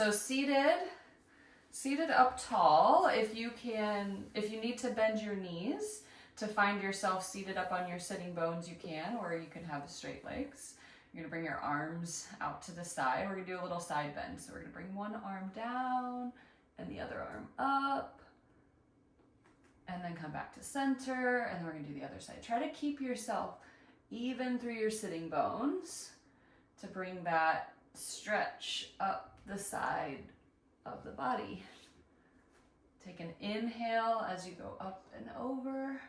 So seated up tall. If you need to bend your knees to find yourself seated up on your sitting bones, you can, or you can have straight legs. You're gonna bring your arms out to the side. We're gonna do a little side bend. So we're gonna bring one arm down and the other arm up, and then come back to center, and then we're gonna do the other side. Try to keep yourself even through your sitting bones to bring that stretch up the side of the body. Take an inhale as you go up and over,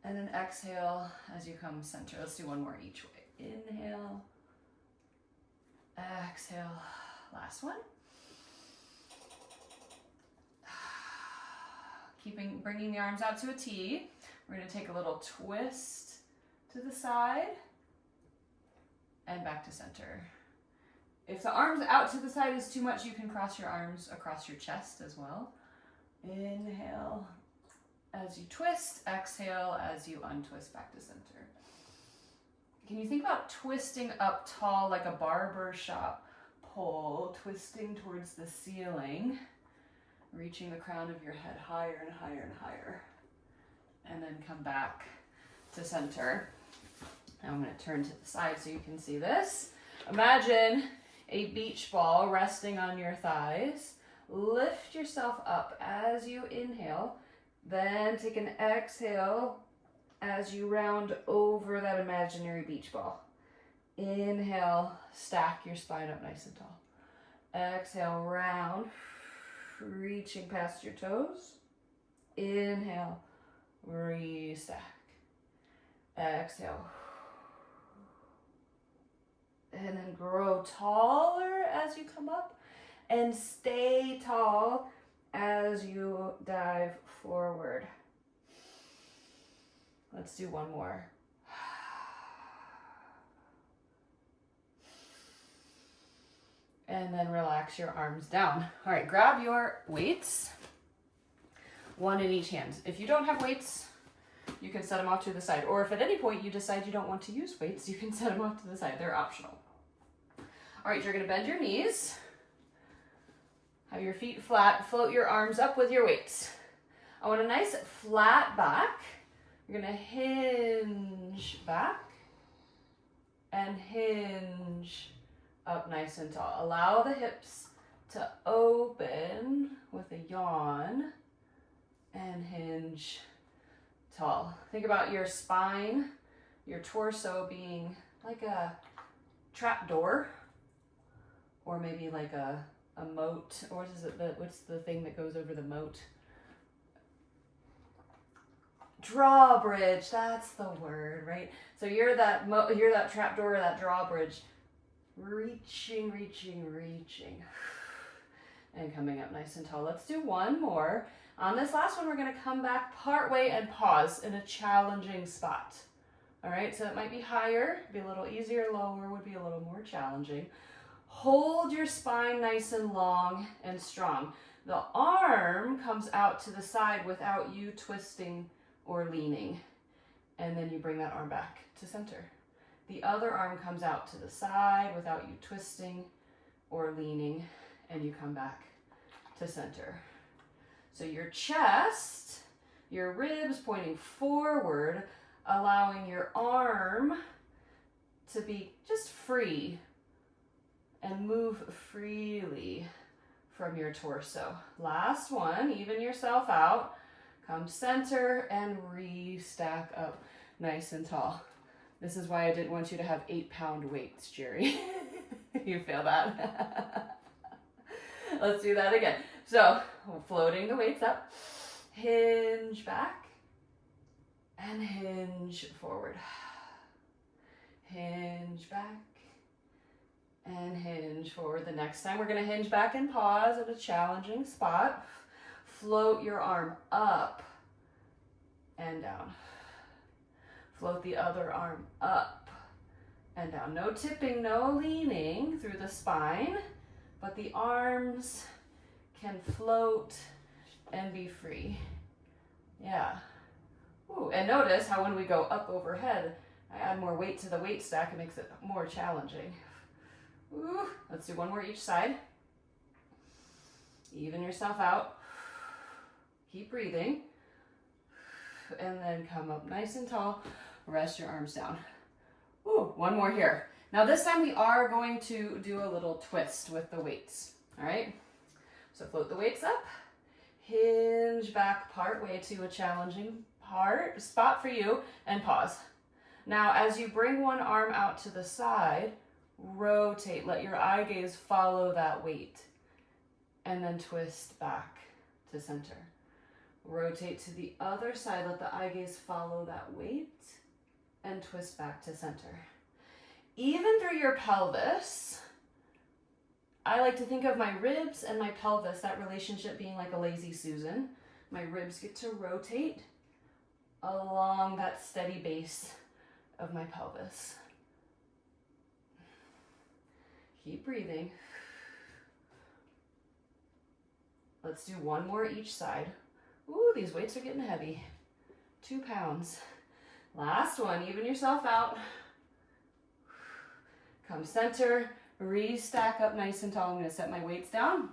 and then exhale as you come center. Let's do one more each way. Inhale, exhale, last one. Bringing the arms out to a T. We're going to take a little twist to the side and back to center. If the arms out to the side is too much, you can cross your arms across your chest as well. Inhale as you twist, exhale as you untwist back to center. Can you think about twisting up tall like a barber shop pole, twisting towards the ceiling, reaching the crown of your head higher and higher and higher, and then come back to center. Now I'm going to turn to the side so you can see this. Imagine a beach ball resting on your thighs. Lift yourself up as you inhale, then take an exhale as you round over that imaginary beach ball. Inhale, stack your spine up nice and tall. Exhale, round, reaching past your toes. Inhale, restack. Exhale. And then grow taller as you come up, and stay tall as you dive forward. Let's do one more. And then relax your arms down. All right, grab your weights, one in each hand. If you don't have weights, you can set them off to the side. Or if at any point you decide you don't want to use weights, you can set them off to the side. They're optional. All right, you're gonna bend your knees. Have your feet flat, float your arms up with your weights. I want a nice flat back. You're gonna hinge back and hinge up nice and tall. Allow the hips to open with a yawn and hinge tall. Think about your spine, your torso being like a trap door, or maybe like a moat, or what's the thing that goes over the moat? Drawbridge, that's the word, right? So you're that trap door, that drawbridge, reaching, and coming up nice and tall. Let's do one more. On this last one, we're gonna come back part way and pause in a challenging spot. All right, so it might be higher, be a little easier, lower would be a little more challenging. Hold your spine nice and long and strong. The arm comes out to the side without you twisting or leaning. And then you bring that arm back to center. The other arm comes out to the side without you twisting or leaning, and you come back to center. So your chest, your ribs pointing forward, allowing your arm to be just free and move freely from your torso. Last one, even yourself out. Come center and re-stack up nice and tall. This is why I didn't want you to have 8-pound weights, Jerry. You feel that? Let's do that again. So, floating the weights up, hinge back, and hinge forward. Hinge back, and hinge forward. The next time we're gonna hinge back and pause at a challenging spot. Float your arm up and down. Float the other arm up and down. No tipping, no leaning through the spine, but the arms can float and be free. Yeah. Ooh, and notice how when we go up overhead, I add more weight to the weight stack. It makes it more challenging. Ooh, let's do one more each side. Even yourself out. Keep breathing. And then come up nice and tall. Rest your arms down. Ooh, one more here. Now this time we are going to do a little twist with the weights. All right? So float the weights up. Hinge back part way to a challenging spot for you, and pause. Now as you bring one arm out to the side, rotate. Let your eye gaze follow that weight. And then twist back to center. Rotate to the other side. Let the eye gaze follow that weight and twist back to center. Even through your pelvis, I like to think of my ribs and my pelvis, that relationship being like a lazy Susan. My ribs get to rotate along that steady base of my pelvis. Keep breathing. Let's do one more each side. Ooh, these weights are getting heavy. 2 pounds. Last one, even yourself out. Come center, re-stack up nice and tall. I'm gonna set my weights down.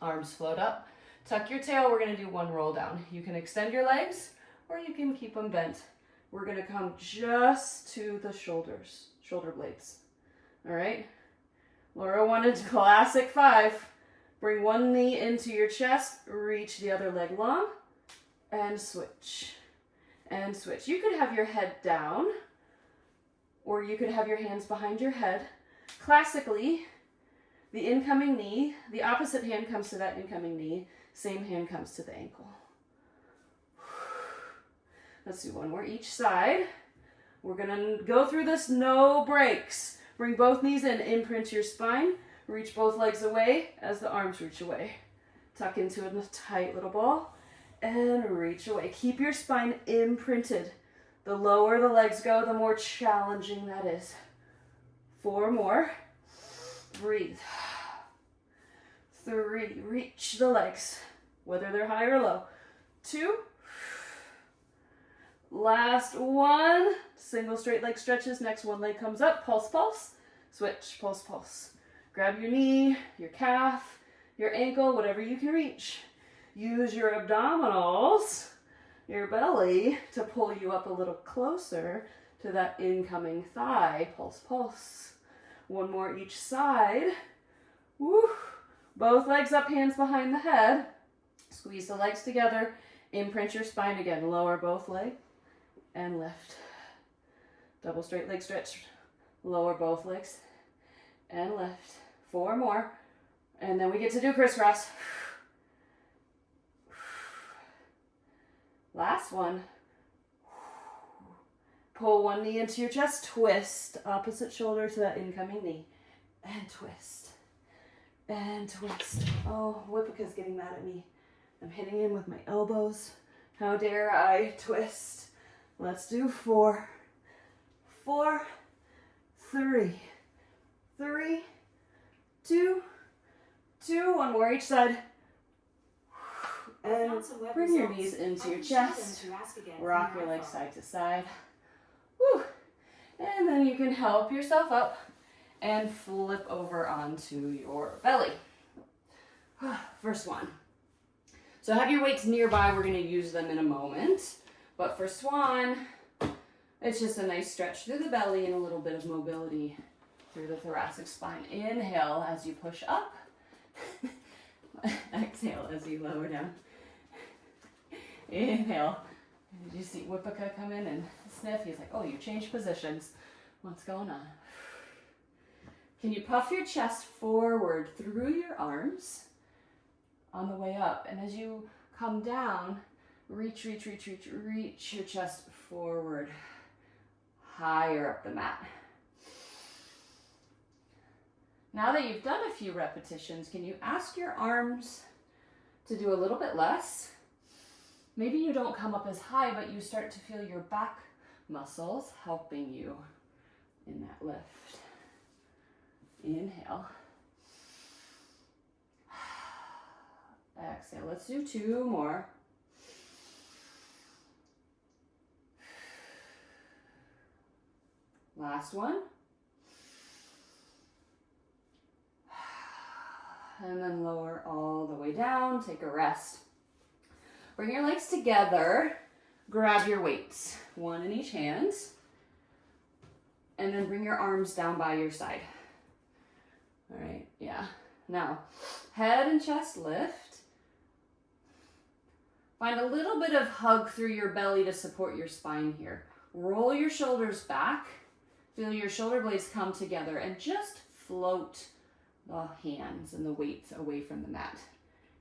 Arms float up. Tuck your tail, we're gonna do one roll down. You can extend your legs or you can keep them bent. We're gonna come just to the shoulders, shoulder blades. All right? Laura wanted classic 5. Bring one knee into your chest, reach the other leg long, and switch. And switch. You could have your head down, or you could have your hands behind your head. Classically, the incoming knee, the opposite hand comes to that incoming knee, same hand comes to the ankle. Let's do one more each side. We're gonna go through this, no breaks. Bring both knees in, imprint your spine. Reach both legs away as the arms reach away. Tuck into a tight little ball and reach away. Keep your spine imprinted. The lower the legs go, the more challenging that is. 4 more. Breathe. 3, reach the legs, whether they're high or low. 2. Last one. Single straight leg stretches. Next one leg comes up. Pulse, pulse. Switch, pulse, pulse. Grab your knee, your calf, your ankle, whatever you can reach. Use your abdominals, your belly, to pull you up a little closer to that incoming thigh. Pulse, pulse. One more each side. Woo. Both legs up, hands behind the head. Squeeze the legs together. Imprint your spine again. Lower both legs and lift. Double straight leg stretch. Lower both legs and lift. 4 more. And then we get to do crisscross. Last one. Pull one knee into your chest. Twist opposite shoulder to that incoming knee. And twist. And twist. Oh, Whippica's getting mad at me. I'm hitting him with my elbows. How dare I twist? Let's do 4. 4, 3, 3, 2, 2. One more each side. And bring your knees into your chest. Rock your legs side to side. Woo. And then you can help yourself up and flip over onto your belly. First one. So have your weights nearby. We're going to use them in a moment. But for swan, it's just a nice stretch through the belly and a little bit of mobility through the thoracic spine. Inhale as you push up. Exhale as you lower down. Inhale. Did you see Whippica come in and sniff? He's like, oh, you changed positions. What's going on? Can you puff your chest forward through your arms on the way up? And as you come down, reach your chest forward, higher up the mat. Now that you've done a few repetitions, can you ask your arms to do a little bit less? Maybe you don't come up as high, but you start to feel your back muscles helping you in that lift. Inhale. Exhale. Let's do 2 more. Last one. And then lower all the way down. Take a rest. Bring your legs together. Grab your weights, one in each hand. And then bring your arms down by your side. All right, yeah. Now, head and chest lift. Find a little bit of hug through your belly to support your spine here. Roll your shoulders back. Feel your shoulder blades come together and just float the hands and the weights away from the mat.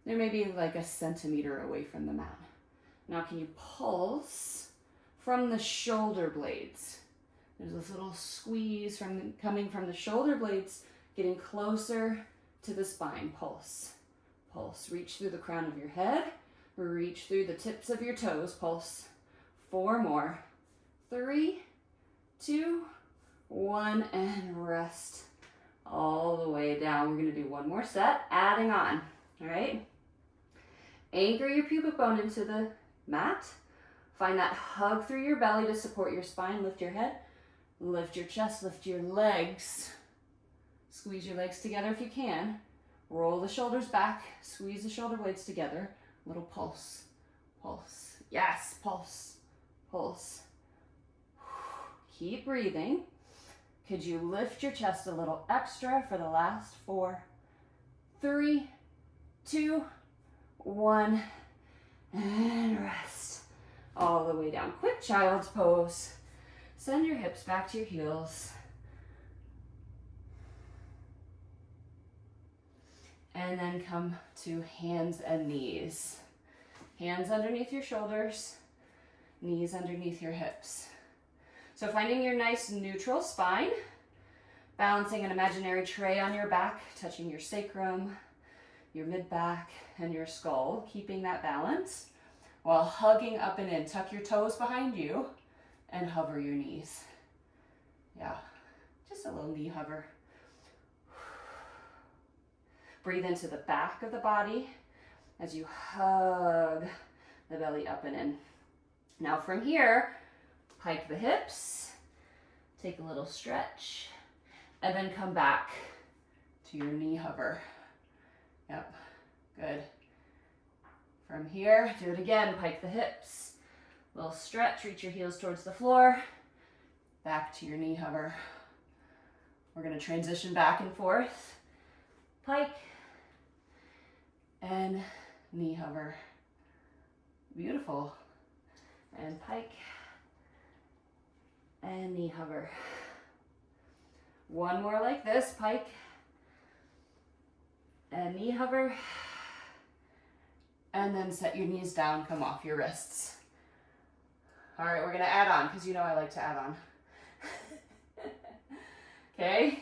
They're maybe like a centimeter away from the mat. Now can you pulse from the shoulder blades? There's this little squeeze coming from the shoulder blades, getting closer to the spine. Pulse, pulse. Reach through the crown of your head. Reach through the tips of your toes. Pulse. 4 more. 3, 2, 1, and rest all the way down. We're going to do one more set, adding on. All right? Anchor your pubic bone into the mat. Find that hug through your belly to support your spine. Lift your head. Lift your chest. Lift your legs. Squeeze your legs together if you can. Roll the shoulders back. Squeeze the shoulder blades together. Little pulse. Pulse. Yes, pulse. Pulse. Keep breathing. Could you lift your chest a little extra for the last 4, 3, 2, 1, and rest all the way down. Quick child's pose. Send your hips back to your heels. And then come to hands and knees. Hands underneath your shoulders, knees underneath your hips. So finding your nice neutral spine, balancing an imaginary tray on your back, touching your sacrum, your mid-back, and your skull, keeping that balance while hugging up and in. Tuck your toes behind you and hover your knees. Yeah, just a little knee hover. Breathe into the back of the body as you hug the belly up and in. Now from here, pike the hips, take a little stretch, and then come back to your knee hover. Yep, good. From here, do it again, pike the hips, little stretch, reach your heels towards the floor, back to your knee hover. We're gonna transition back and forth, pike, and knee hover. Beautiful. And pike, and knee hover. One more like this, pike, and knee hover. And then set your knees down, come off your wrists. All right, we're gonna add on, because you know I like to add on. Okay?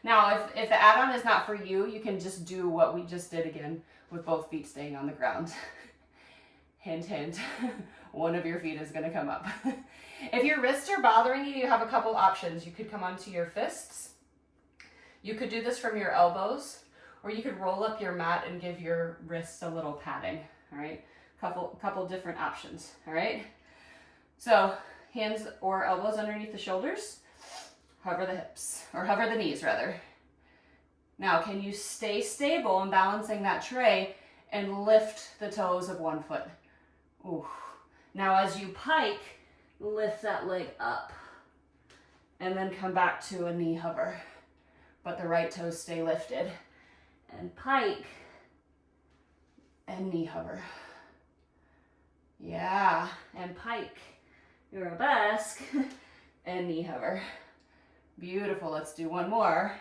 Now, if the add-on is not for you, you can just do what we just did again with both feet staying on the ground. Hint, hint. One of your feet is going to come up. If your wrists are bothering you, you have a couple options. You could come onto your fists. You could do this from your elbows, or you could roll up your mat and give your wrists a little padding. All right? Couple different options. All right? So, hands or elbows underneath the shoulders. Hover the hips, or hover the knees rather. Now, can you stay stable in balancing that tray and lift the toes of one foot? Ooh. Now, as you pike, lift that leg up and then come back to a knee hover, but the right toes stay lifted. And pike and knee hover. Yeah, and pike, arabesque, and knee hover. Beautiful, let's do one more.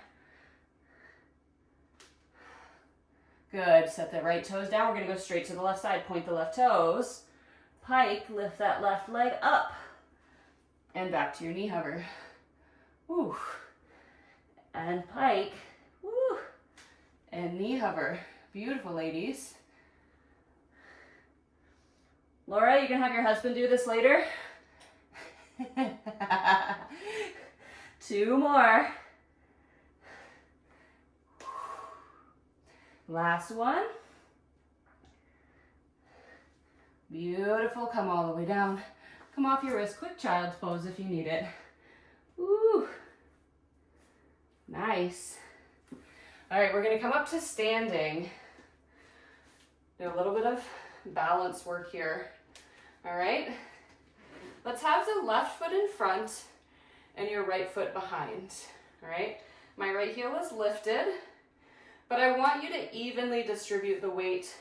Good, set the right toes down. We're gonna go straight to the left side, point the left toes. Pike, lift that left leg up. And back to your knee hover. Woo. And pike, woo. And knee hover. Beautiful, ladies. Laura, you gonna have your husband do this later? 2 more. Last one. Beautiful. Come all the way down. Come off your wrist. Quick child's pose if you need it. Ooh. Nice. All right, we're gonna come up to standing. Do a little bit of balance work here. All right, let's have the left foot in front and your right foot behind. All right, my right heel is lifted, but I want you to evenly distribute the weight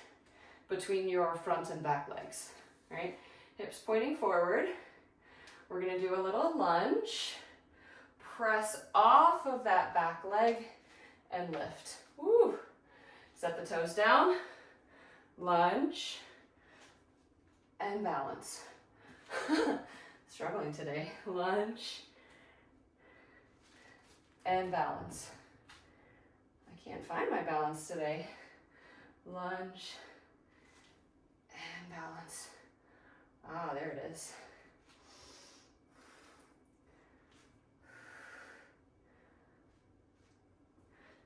between your front and back legs. All right, hips pointing forward. We're gonna do a little lunge. Press off of that back leg and lift. Woo. Set the toes down, lunge, and balance. Struggling today. Lunge and balance. I can't find my balance today. Lunge and balance. Ah, there it is.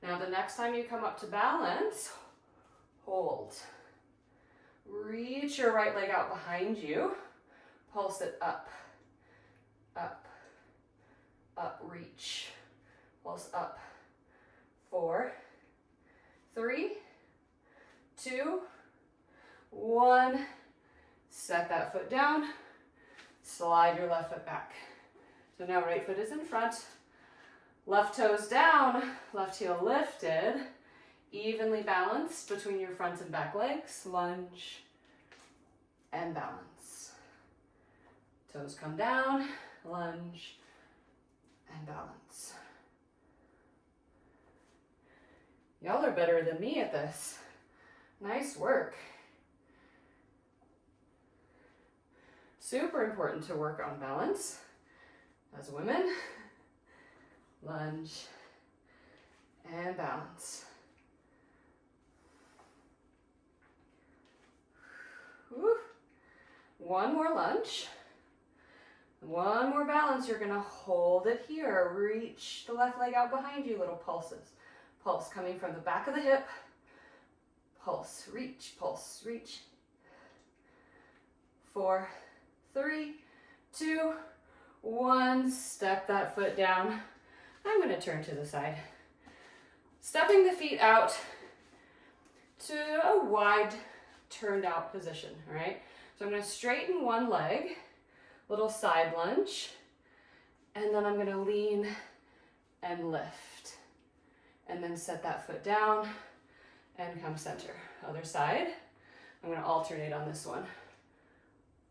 Now the next time you come up to balance, hold. Reach your right leg out behind you. Pulse it up, up, up, reach. Pulse up. 4, 3, 2, 1. Set that foot down. Slide your left foot back. So now right foot is in front. Left toes down, left heel lifted. Evenly balanced between your front and back legs. Lunge and balance. Toes come down, lunge and balance. Y'all are better than me at this. Nice work. Super important to work on balance as women. Lunge and balance. Woo. One more lunge. One more balance. You're gonna hold it here. Reach the left leg out behind you, little pulses. Pulse coming from the back of the hip. Pulse, reach, pulse, reach. 4, 3, 2, 1. Step that foot down. I'm going to turn to the side. Stepping the feet out to a wide turned out position, all right? So I'm going to straighten one leg, little side lunge, and then I'm going to lean and lift. And then set that foot down and come center. Other side. I'm going to alternate on this one.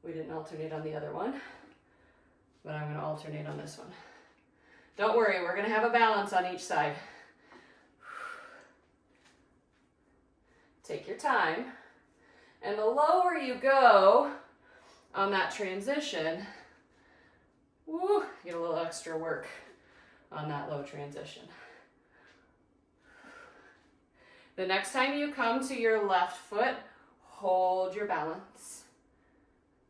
We didn't alternate on the other one, but I'm going to alternate on this one. Don't worry, we're going to have a balance on each side. Take your time. And the lower you go on that transition, woo, get a little extra work on that low transition. The next time you come to your left foot, hold your balance.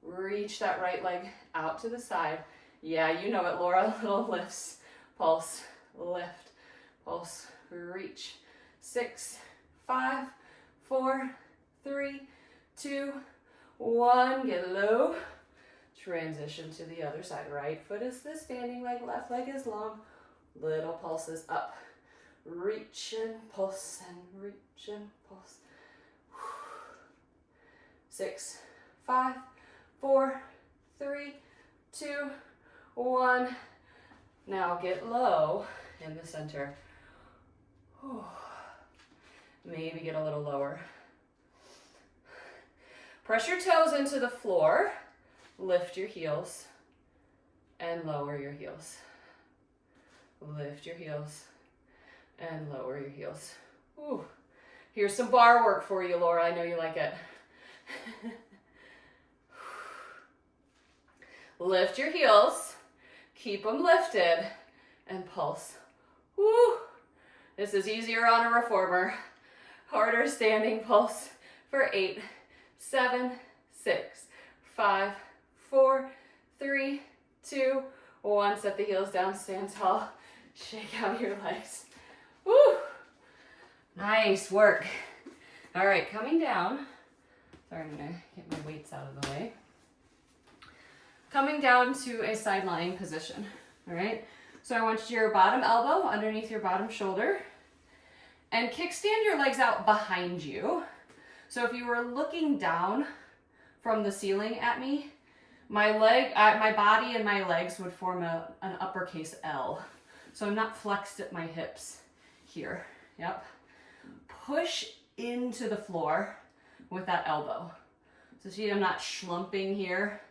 Reach that right leg out to the side. Yeah, you know it, Laura. Little lifts. Pulse, lift, pulse, reach. 6, 5, 4, 3, 2, 1. Get low. Transition to the other side. Right foot is the standing leg, left leg is long. Little pulses up. Reach and pulse and reach and pulse. 6, 5, 4, 3, 2, 1. Now get low in the center. Maybe get a little lower. Press your toes into the floor. Lift your heels and lower your heels. Lift your heels and lower your heels. Ooh. Here's some bar work for you, Laura. I know you like it. Lift your heels. Keep them lifted and pulse. Woo! This is easier on a reformer. Harder standing pulse for 8, 7, 6, 5, 4, 3, 2, 1. Set the heels down, stand tall. Shake out your legs. Woo! Nice work. All right, coming down. Sorry, I'm gonna get my weights out of the way. Coming down to a side lying position, all right? So I want your bottom elbow underneath your bottom shoulder, And kickstand your legs out behind you. So if you were looking down from the ceiling at me, my body and my legs would form an uppercase L. So I'm not flexed at my hips here. Yep. Push into the floor with that elbow. So see, I'm not schlumping here.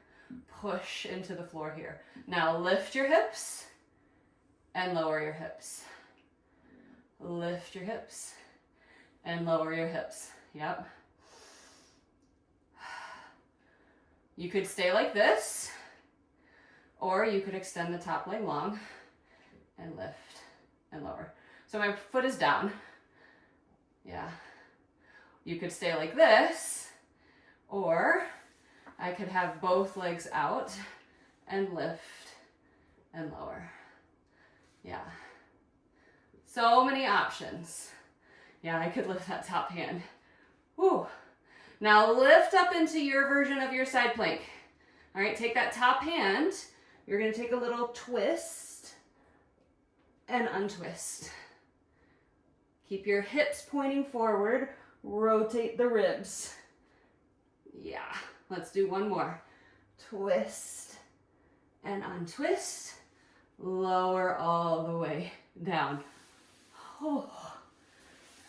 Push into the floor here. Now lift your hips and lower your hips. Lift your hips and lower your hips. Yep. You could stay like this, or you could extend the top leg long and lift and lower. So my foot is down. Yeah. You could stay like this, or I could have both legs out and lift and lower. Yeah. So many options. Yeah, I could lift that top hand. Woo. Now lift up into your version of your side plank. All right, take that top hand. You're gonna take a little twist and untwist. Keep your hips pointing forward. Rotate the ribs. Yeah, let's do one more. Twist and untwist. Lower all the way down. Oh,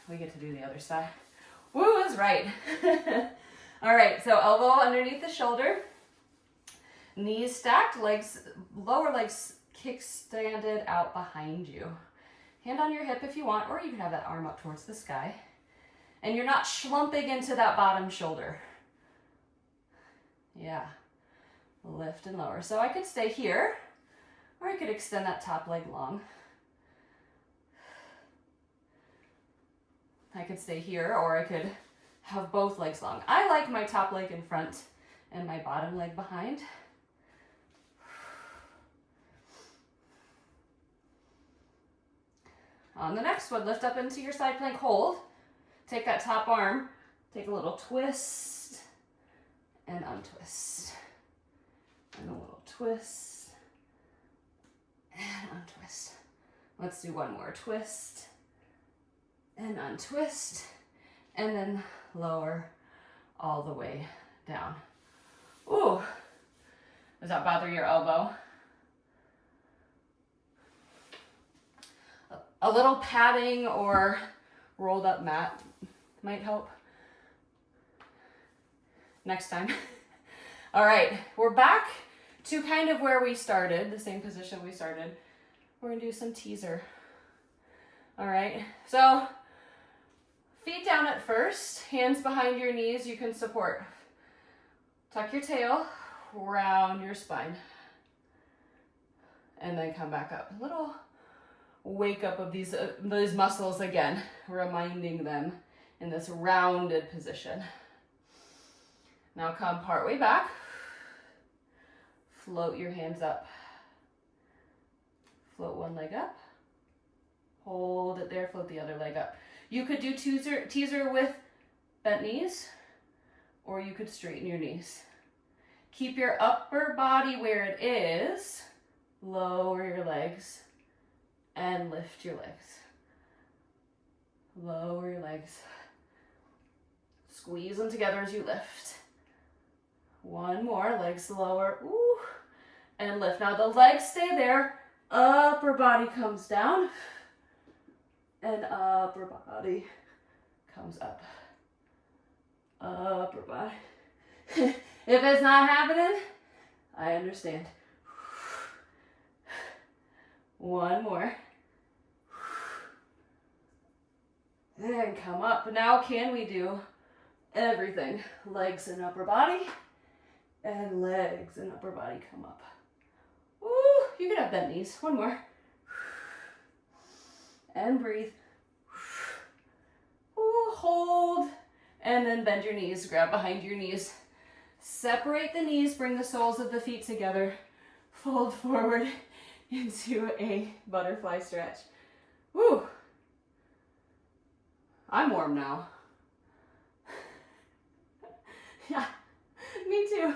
we get to do the other side. Woo, that's right. All right, so elbow underneath the shoulder. Knees stacked, lower legs kickstanded out behind you. Hand on your hip if you want, or you can have that arm up towards the sky. And you're not schlumping into that bottom shoulder. Yeah. Lift and lower. So I could stay here, or I could extend that top leg long. I could stay here, or I could have both legs long. I like my top leg in front and my bottom leg behind. On the next one, lift up into your side plank, hold. Take that top arm, take a little twist and untwist. And a little twist and untwist. Let's do one more. Twist and untwist, and then lower all the way down. Ooh, does that bother your elbow? A little padding or rolled up mat might help. Next time. All right, we're back to kind of where we started, the same position we started. We're gonna do some teaser. All right, so feet down at first, hands behind your knees, you can support. Tuck your tail, round your spine, and then come back up. A little wake up of these muscles again, reminding them in this rounded position. Now come partway back, float your hands up. Float one leg up, hold it there, float the other leg up. You could do teaser with bent knees, or you could straighten your knees. Keep your upper body where it is, lower your legs, and lift your legs. Lower your legs. Squeeze them together as you lift. One more, legs lower, ooh, and lift. Now the legs stay there, upper body comes down, and upper body comes up. Upper body. If it's not happening, I understand. One more. And come up. Now can we do everything? Legs and upper body, and legs and upper body come up. Woo! You can have bent knees. One more. And breathe. Ooh, hold, and then bend your knees. Grab behind your knees. Separate the knees, bring the soles of the feet together. Fold forward into a butterfly stretch. Woo! I'm warm now. Yeah, me too.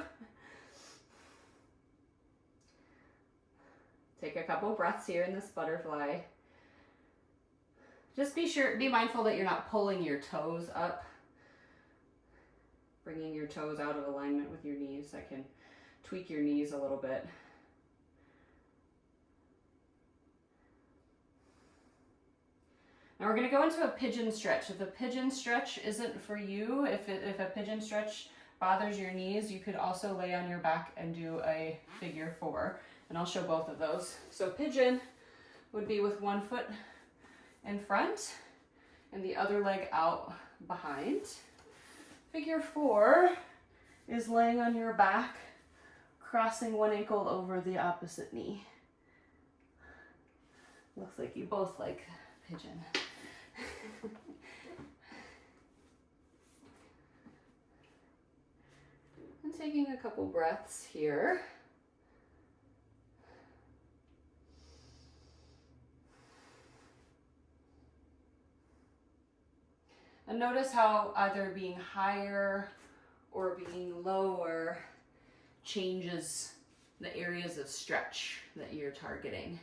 Take a couple breaths here in this butterfly. Just be mindful that you're not pulling your toes up. Bringing your toes out of alignment with your knees. That can tweak your knees a little bit. Now we're going to go into a pigeon stretch. If a pigeon stretch isn't for you, if a pigeon stretch bothers your knees, you could also lay on your back and do a figure 4. And I'll show both of those. So pigeon would be with one foot in front and the other leg out behind. Figure 4 is laying on your back, crossing one ankle over the opposite knee. Looks like you both like pigeon. And taking a couple breaths here. And notice how either being higher or being lower changes the areas of stretch that you're targeting.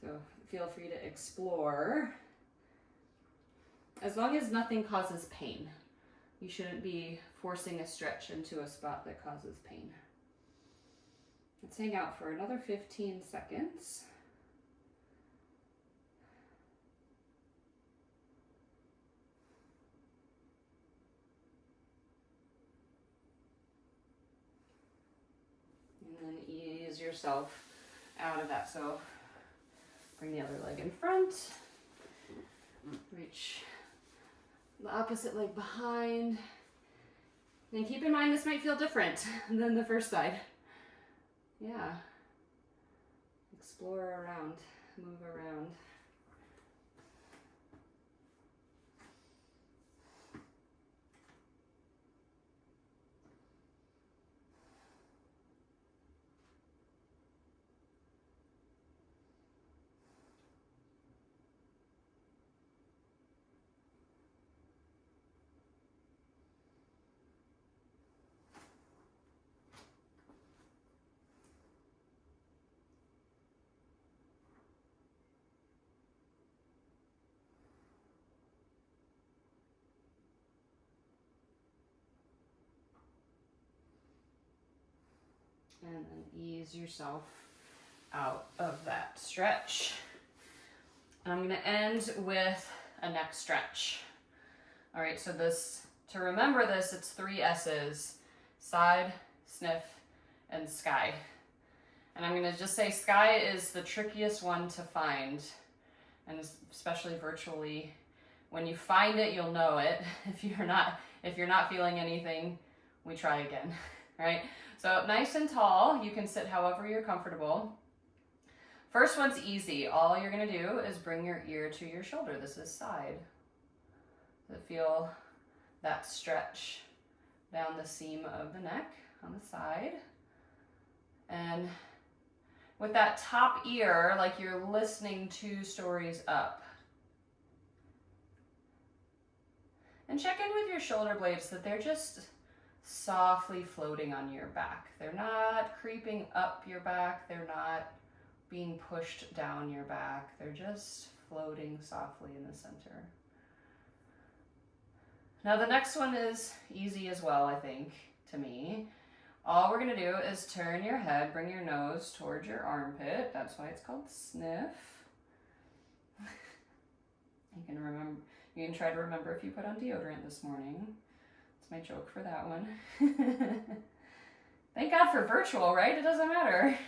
So feel free to explore. As long as nothing causes pain. You shouldn't be forcing a stretch into a spot that causes pain. Let's hang out for another 15 seconds. And then ease yourself out of that. So bring the other leg in front. Reach the opposite leg behind. And keep in mind this might feel different than the first side. Yeah. Explore around, move around. And then ease yourself out of that stretch. And I'm going to end with a neck stretch. All right, so to remember this, it's 3 S's: side, sniff, and sky. And I'm going to just say sky is the trickiest one to find, and especially virtually. When you find it, you'll know it. If you're not feeling anything, we try again, right? So nice and tall, you can sit however you're comfortable. First one's easy. All you're gonna do is bring your ear to your shoulder. This is side. So feel that stretch down the seam of the neck on the side. And with that top ear, like you're listening 2 stories up. And check in with your shoulder blades that they're just softly floating on your back. They're not creeping up your back. They're not being pushed down your back. They're just floating softly in the center. Now the next one is easy as well, I think, to me. All we're gonna do is turn your head, bring your nose towards your armpit. That's why it's called sniff. You can try to remember if you put on deodorant this morning. My joke for that one. Thank God for virtual, right? It doesn't matter.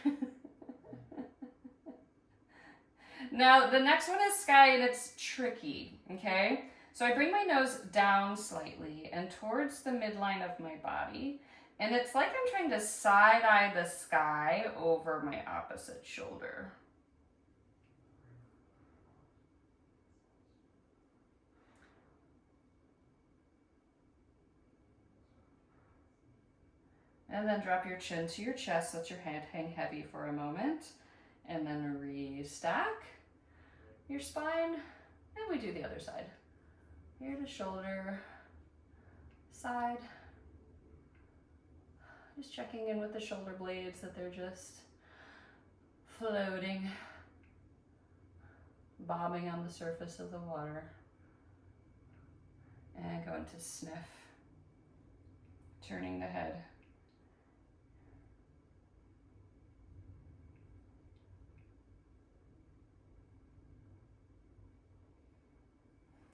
Now, the next one is sky, and it's tricky, okay? So I bring my nose down slightly and towards the midline of my body, and it's like I'm trying to side-eye the sky over my opposite shoulder. And then drop your chin to your chest, let your head hang heavy for a moment, and then restack your spine, and we do the other side. Ear to shoulder, side. Just checking in with the shoulder blades that they're just floating. bobbing on the surface of the water. And go into sniff, turning the head.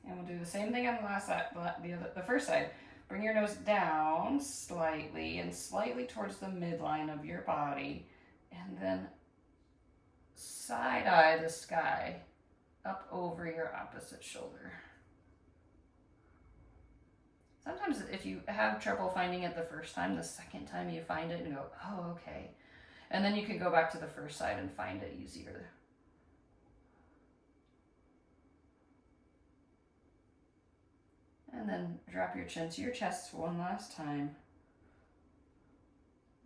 And we'll do the same thing on the last side, the first side. Bring your nose down slightly and slightly towards the midline of your body. And then side eye the sky up over your opposite shoulder. Sometimes if you have trouble finding it the first time, the second time you find it and go, oh, okay. And then you can go back to the first side and find it easier. And then drop your chin to your chest one last time.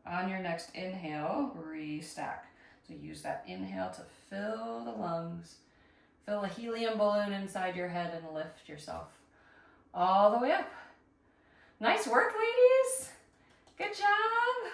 On your next inhale, restack. So use that inhale to fill the lungs, fill a helium balloon inside your head and lift yourself all the way up. Nice work, ladies. Good job.